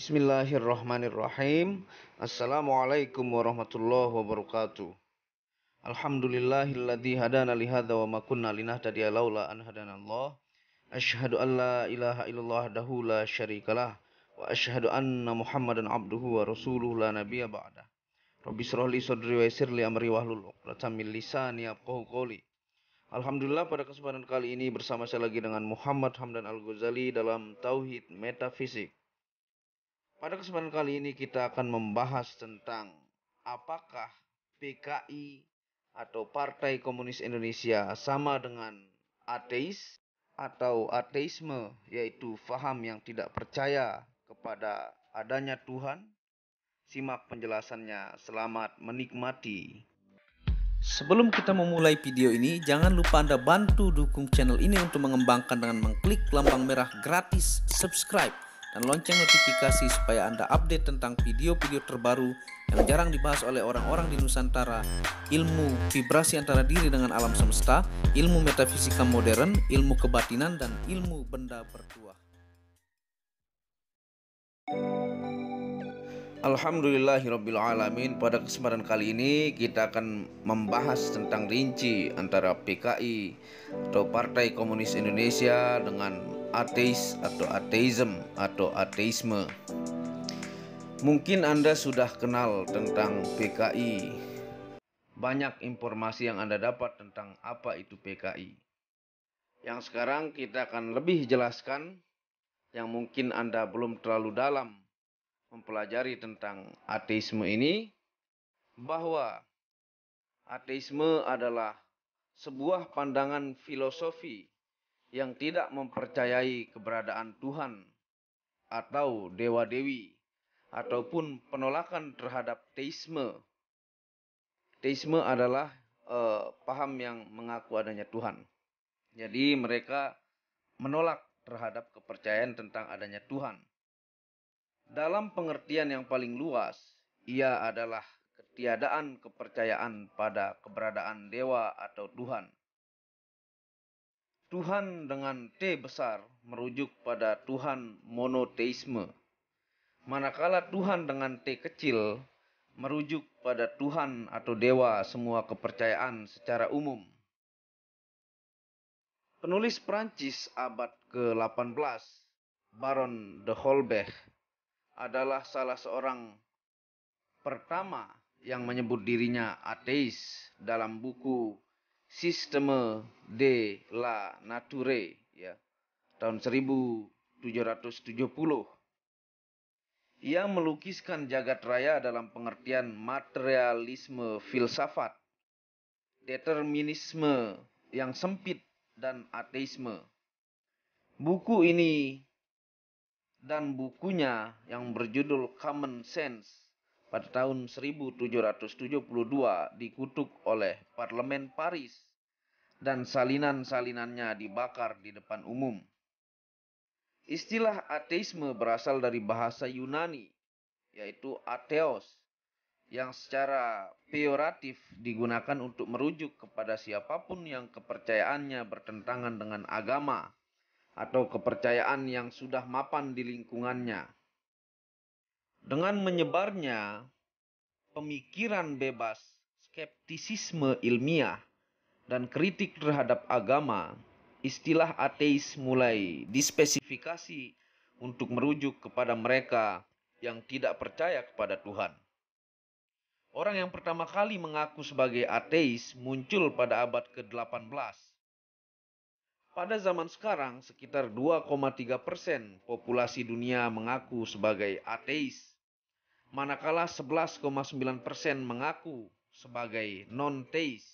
Bismillahirrahmanirrahim. Assalamualaikum warahmatullahi wabarakatuh. Alhamdulillahilladzi hadana li hadza wa ma kunna linahtadiya laula an hadanallah. Asyhadu an la ilaha illallah wahdahu la syarikalah wa asyhadu anna Muhammadan abduhu wa rasuluhu la nabiyya ba'da. Rabbi shrah li sadri wa yassir li amri wahlul 'uqdatam min lisani yafqahu qawli. Alhamdulillah, pada kesempatan kali ini bersama saya lagi dengan Muhammad Hamdan Al-Ghazali dalam Tauhid Metafisik. Pada kesempatan kali ini kita akan membahas tentang apakah PKI atau Partai Komunis Indonesia sama dengan ateis atau ateisme, yaitu faham yang tidak percaya kepada adanya Tuhan. Simak penjelasannya, selamat menikmati. Sebelum kita memulai video ini, jangan lupa Anda bantu dukung channel ini untuk mengembangkan dengan mengklik lambang merah gratis subscribe dan lonceng notifikasi supaya Anda update tentang video-video terbaru yang jarang dibahas oleh orang-orang di Nusantara, ilmu vibrasi antara diri dengan alam semesta, ilmu metafisika modern, ilmu kebatinan, dan ilmu benda bertuah. Alhamdulillahirrabbilalamin. Pada kesempatan kali ini kita akan membahas tentang rinci antara PKI atau Partai Komunis Indonesia dengan ateis atau ateism atau ateisme. Mungkin Anda sudah kenal tentang PKI. Banyak informasi yang Anda dapat tentang apa itu PKI. Yang sekarang kita akan lebih jelaskan yang mungkin Anda belum terlalu dalam mempelajari tentang ateisme ini, bahwa ateisme adalah sebuah pandangan filosofi yang tidak mempercayai keberadaan Tuhan atau dewa-dewi ataupun penolakan terhadap teisme. Teisme adalah paham yang mengaku adanya Tuhan. Jadi mereka menolak terhadap kepercayaan tentang adanya Tuhan. Dalam pengertian yang paling luas, ia adalah ketiadaan kepercayaan pada keberadaan dewa atau Tuhan. Tuhan dengan T besar merujuk pada Tuhan monoteisme, manakala Tuhan dengan T kecil merujuk pada Tuhan atau dewa semua kepercayaan secara umum. Penulis Prancis abad ke-18, Baron de Holbach, adalah salah seorang pertama yang menyebut dirinya ateis dalam buku Système de la Nature tahun 1770. Ia melukiskan jagat raya dalam pengertian materialisme filsafat, determinisme yang sempit, dan ateisme. Buku ini dan bukunya yang berjudul Common Sense pada tahun 1772 dikutuk oleh Parlemen Paris dan salinan-salinannya dibakar di depan umum. Istilah ateisme berasal dari bahasa Yunani, yaitu atheos, yang secara peyoratif digunakan untuk merujuk kepada siapapun yang kepercayaannya bertentangan dengan agama atau kepercayaan yang sudah mapan di lingkungannya. Dengan menyebarnya pemikiran bebas, skeptisisme ilmiah, dan kritik terhadap agama, istilah ateis mulai dispesifikasi untuk merujuk kepada mereka yang tidak percaya kepada Tuhan. Orang yang pertama kali mengaku sebagai ateis muncul pada abad ke-18. Pada zaman sekarang, sekitar 2,3% populasi dunia mengaku sebagai ateis, manakala 11,9% mengaku sebagai non-teis.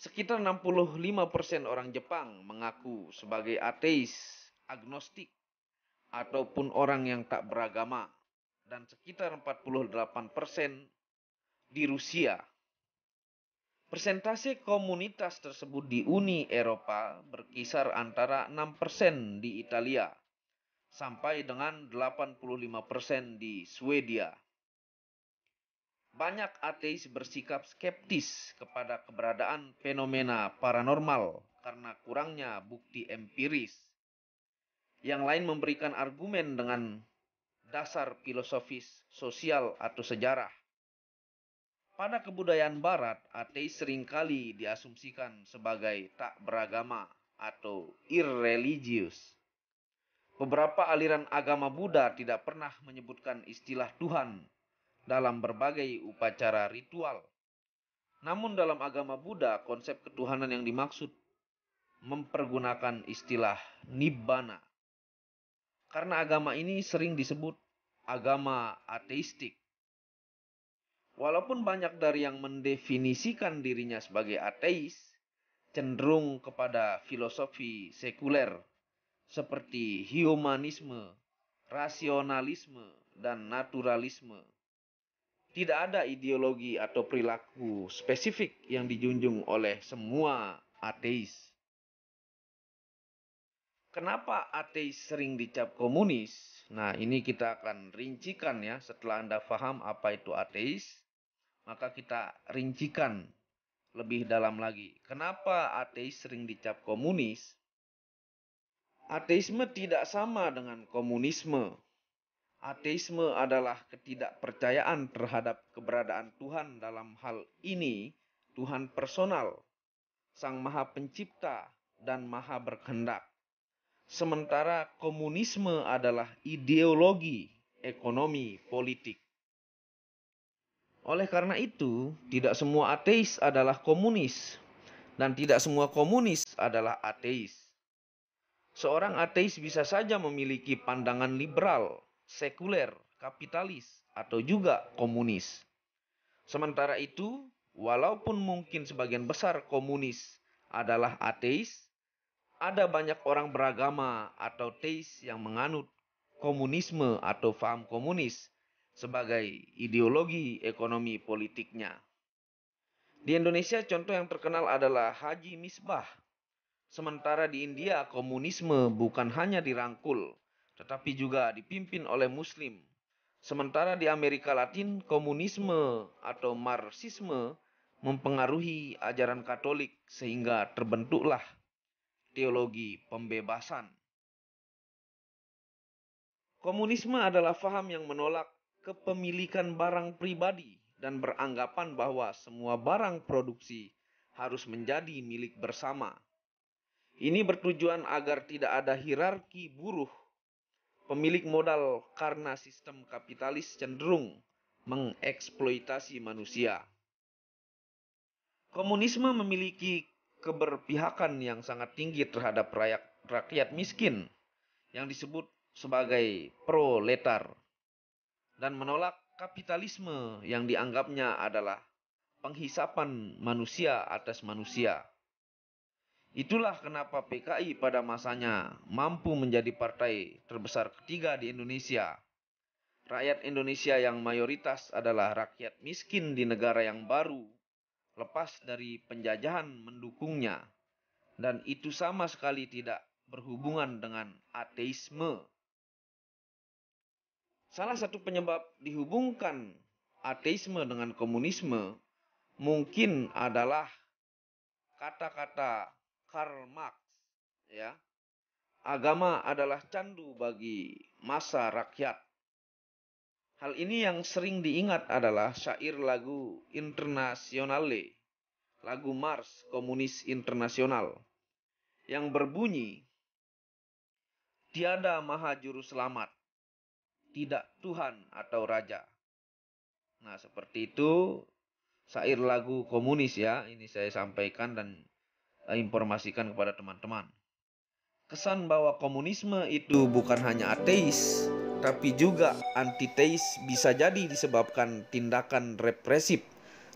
Sekitar 65% orang Jepang mengaku sebagai ateis, agnostik, ataupun orang yang tak beragama, dan sekitar 48% di Rusia. Persentase komunitas tersebut di Uni Eropa berkisar antara 6% di Italia sampai dengan 85% di Swedia. Banyak ateis bersikap skeptis kepada keberadaan fenomena paranormal karena kurangnya bukti empiris. Yang lain memberikan argumen dengan dasar filosofis, sosial, atau sejarah. Pada kebudayaan barat, ateis seringkali diasumsikan sebagai tak beragama atau irreligius. Beberapa aliran agama Buddha tidak pernah menyebutkan istilah Tuhan dalam berbagai upacara ritual. Namun dalam agama Buddha, konsep ketuhanan yang dimaksud mempergunakan istilah Nibbana. Karena agama ini sering disebut agama ateistik. Walaupun banyak dari yang mendefinisikan dirinya sebagai ateis, cenderung kepada filosofi sekuler seperti humanisme, rasionalisme, dan naturalisme. Tidak ada ideologi atau perilaku spesifik yang dijunjung oleh semua ateis. Kenapa ateis sering dicap komunis? Nah, ini kita akan rincikan ya setelah Anda paham apa itu ateis. Maka kita rincikan lebih dalam lagi. Kenapa ateis sering dicap komunis? Ateisme tidak sama dengan komunisme. Ateisme adalah ketidakpercayaan terhadap keberadaan Tuhan, dalam hal ini Tuhan personal, Sang Maha Pencipta dan Maha Berkehendak. Sementara komunisme adalah ideologi, ekonomi, politik. Oleh karena itu, tidak semua ateis adalah komunis, dan tidak semua komunis adalah ateis. Seorang ateis bisa saja memiliki pandangan liberal, sekuler, kapitalis, atau juga komunis. Sementara itu, walaupun mungkin sebagian besar komunis adalah ateis, ada banyak orang beragama atau teis yang menganut komunisme atau paham komunis sebagai ideologi ekonomi politiknya. Di Indonesia contoh yang terkenal adalah Haji Misbah. Sementara di India komunisme bukan hanya dirangkul, tetapi juga dipimpin oleh Muslim. Sementara di Amerika Latin komunisme atau Marxisme mempengaruhi ajaran Katolik sehingga terbentuklah teologi pembebasan. Komunisme adalah paham yang menolak kepemilikan barang pribadi dan beranggapan bahwa semua barang produksi harus menjadi milik bersama. Ini bertujuan agar tidak ada hierarki buruh pemilik modal karena sistem kapitalis cenderung mengeksploitasi manusia. Komunisme memiliki keberpihakan yang sangat tinggi terhadap rakyat miskin yang disebut sebagai proletar, dan menolak kapitalisme yang dianggapnya adalah penghisapan manusia atas manusia. Itulah kenapa PKI pada masanya mampu menjadi partai terbesar ketiga di Indonesia. Rakyat Indonesia yang mayoritas adalah rakyat miskin di negara yang baru, lepas dari penjajahan mendukungnya, dan itu sama sekali tidak berhubungan dengan ateisme. Salah satu penyebab dihubungkan ateisme dengan komunisme mungkin adalah kata-kata Karl Marx, ya. Agama adalah candu bagi massa rakyat. Hal ini yang sering diingat adalah syair lagu Internazionale, lagu Mars Komunis Internasional, yang berbunyi, tiada maha juru selamat, tidak Tuhan atau Raja. Nah, seperti itu syair lagu komunis ya, ini saya sampaikan dan informasikan kepada teman-teman. Kesan bahwa komunisme itu bukan hanya ateis, tapi juga antiteis bisa jadi disebabkan tindakan represif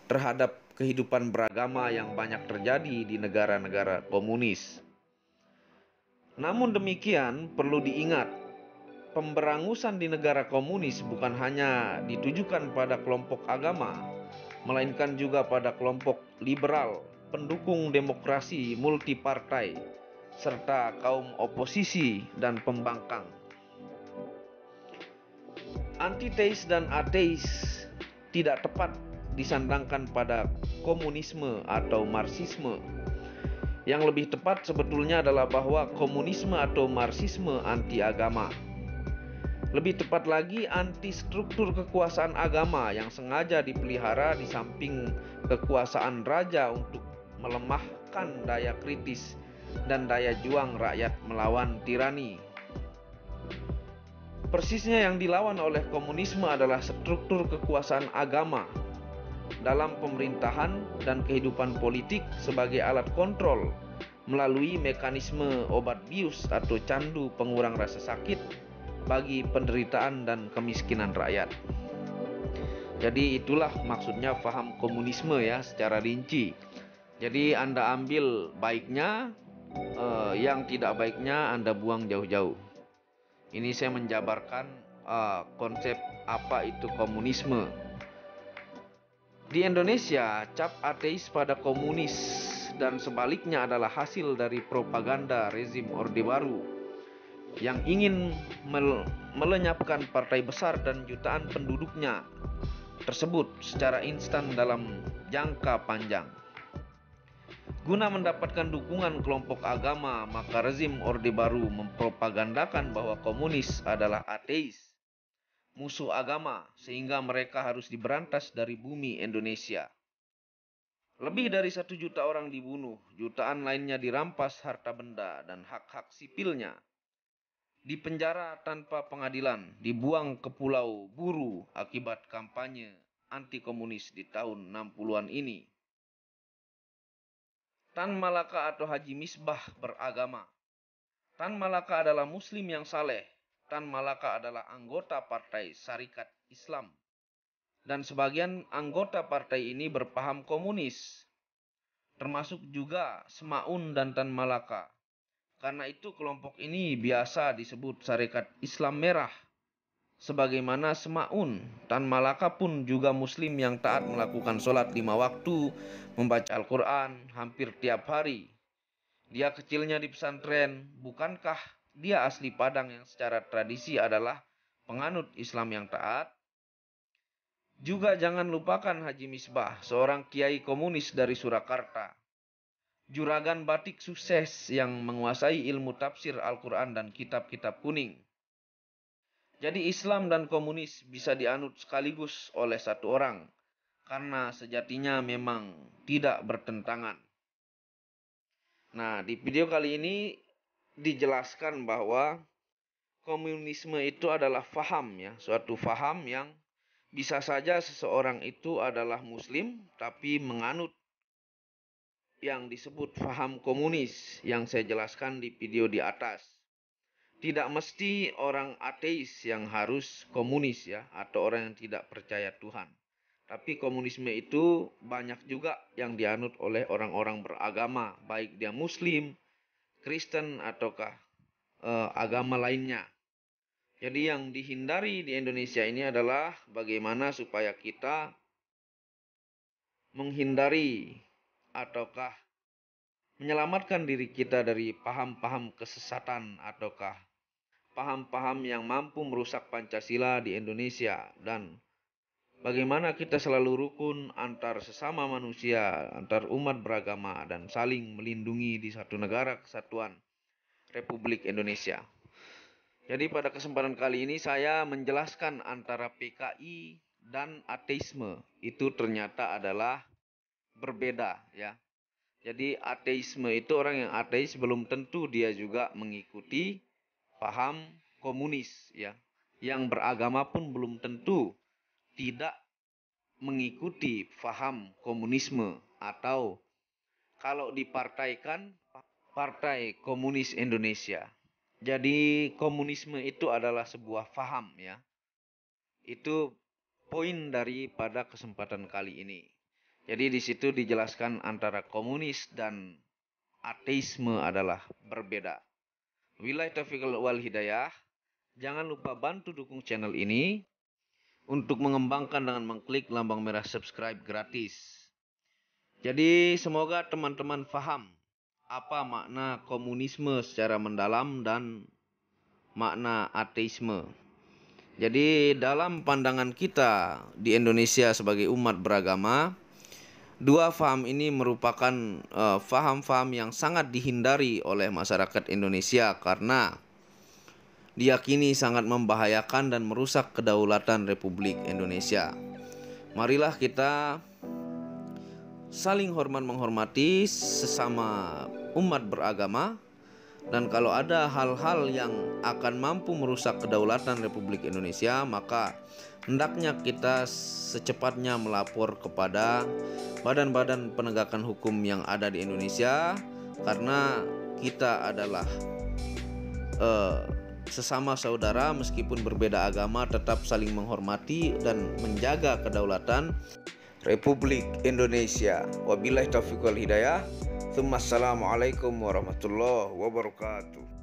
terhadap kehidupan beragama yang banyak terjadi di negara-negara komunis. Namun demikian, perlu diingat, pemberangusan di negara komunis bukan hanya ditujukan pada kelompok agama, melainkan juga pada kelompok liberal, pendukung demokrasi multipartai, serta kaum oposisi dan pembangkang. Antiteis dan ateis tidak tepat disandangkan pada komunisme atau marxisme. Yang lebih tepat sebetulnya adalah bahwa komunisme atau marxisme anti agama. Lebih tepat lagi, anti struktur kekuasaan agama yang sengaja dipelihara di samping kekuasaan raja untuk melemahkan daya kritis dan daya juang rakyat melawan tirani. Persisnya yang dilawan oleh komunisme adalah struktur kekuasaan agama dalam pemerintahan dan kehidupan politik sebagai alat kontrol melalui mekanisme obat bius atau candu pengurang rasa sakit bagi penderitaan dan kemiskinan rakyat. Jadi itulah maksudnya paham komunisme ya secara rinci. Jadi Anda ambil baiknya, yang tidak baiknya Anda buang jauh-jauh. Ini saya menjabarkan konsep apa itu komunisme. Di Indonesia, cap ateis pada komunis dan sebaliknya adalah hasil dari propaganda rezim Orde Baru yang ingin melenyapkan partai besar dan jutaan penduduknya tersebut secara instan dalam jangka panjang. Guna mendapatkan dukungan kelompok agama, maka rezim Orde Baru mempropagandakan bahwa komunis adalah ateis, musuh agama, sehingga mereka harus diberantas dari bumi Indonesia. Lebih dari 1 juta orang dibunuh, jutaan lainnya dirampas harta benda dan hak-hak sipilnya. Dipenjara tanpa pengadilan, dibuang ke pulau buru akibat kampanye anti komunis di tahun 60-an ini. Tan Malaka atau Haji Misbah beragama. Tan Malaka adalah muslim yang saleh. Tan Malaka adalah anggota Partai Syarikat Islam. Dan sebagian anggota partai ini berpaham komunis, termasuk juga Semaun dan Tan Malaka. Karena itu kelompok ini biasa disebut Syarikat Islam Merah. Sebagaimana Semaun, Tan Malaka pun juga muslim yang taat melakukan sholat 5 waktu, membaca Al-Quran hampir tiap hari. Dia kecilnya di pesantren, bukankah dia asli Padang yang secara tradisi adalah penganut Islam yang taat? Juga jangan lupakan Haji Misbah, seorang kiai komunis dari Surakarta. Juragan batik sukses yang menguasai ilmu tafsir Al-Quran dan kitab-kitab kuning. Jadi Islam dan komunis bisa dianut sekaligus oleh satu orang, karena sejatinya memang tidak bertentangan. Nah, di video kali ini dijelaskan bahwa komunisme itu adalah faham ya, suatu faham yang bisa saja seseorang itu adalah muslim tapi menganut yang disebut faham komunis yang saya jelaskan di video di atas. Tidak mesti orang ateis yang harus komunis ya, atau orang yang tidak percaya Tuhan. Tapi komunisme itu banyak juga yang dianut oleh orang-orang beragama, baik dia muslim, Kristen, ataukah agama lainnya. Jadi yang dihindari di Indonesia ini adalah bagaimana supaya kita menghindari ataukah menyelamatkan diri kita dari paham-paham kesesatan ataukah paham-paham yang mampu merusak Pancasila di Indonesia, dan bagaimana kita selalu rukun antar sesama manusia, antar umat beragama, dan saling melindungi di satu negara kesatuan Republik Indonesia. Jadi pada kesempatan kali ini saya menjelaskan antara PKI dan ateisme itu ternyata adalah berbeda ya. Jadi ateisme itu orang yang ateis belum tentu dia juga mengikuti paham komunis ya. Yang beragama pun belum tentu tidak mengikuti paham komunisme, atau kalau dipartaikan Partai Komunis Indonesia. Jadi komunisme itu adalah sebuah faham ya. Itu poin daripada kesempatan kali ini. Jadi di situ dijelaskan antara komunis dan ateisme adalah berbeda. Wabillahi taufiq wal hidayah. Jangan lupa bantu dukung channel ini untuk mengembangkan dengan mengklik lambang merah subscribe gratis. Jadi semoga teman-teman paham apa makna komunisme secara mendalam dan makna ateisme. Jadi dalam pandangan kita di Indonesia sebagai umat beragama, dua faham ini merupakan faham-faham yang sangat dihindari oleh masyarakat Indonesia karena diyakini sangat membahayakan dan merusak kedaulatan Republik Indonesia. Marilah kita saling hormat menghormati sesama umat beragama, dan kalau ada hal-hal yang akan mampu merusak kedaulatan Republik Indonesia, maka hendaknya kita secepatnya melapor kepada badan-badan penegakan hukum yang ada di Indonesia, karena kita adalah sesama saudara meskipun berbeda agama, tetap saling menghormati dan menjaga kedaulatan Republik Indonesia. Wabillahi taufiq wal hidayah. Assalamualaikum warahmatullahi wabarakatuh.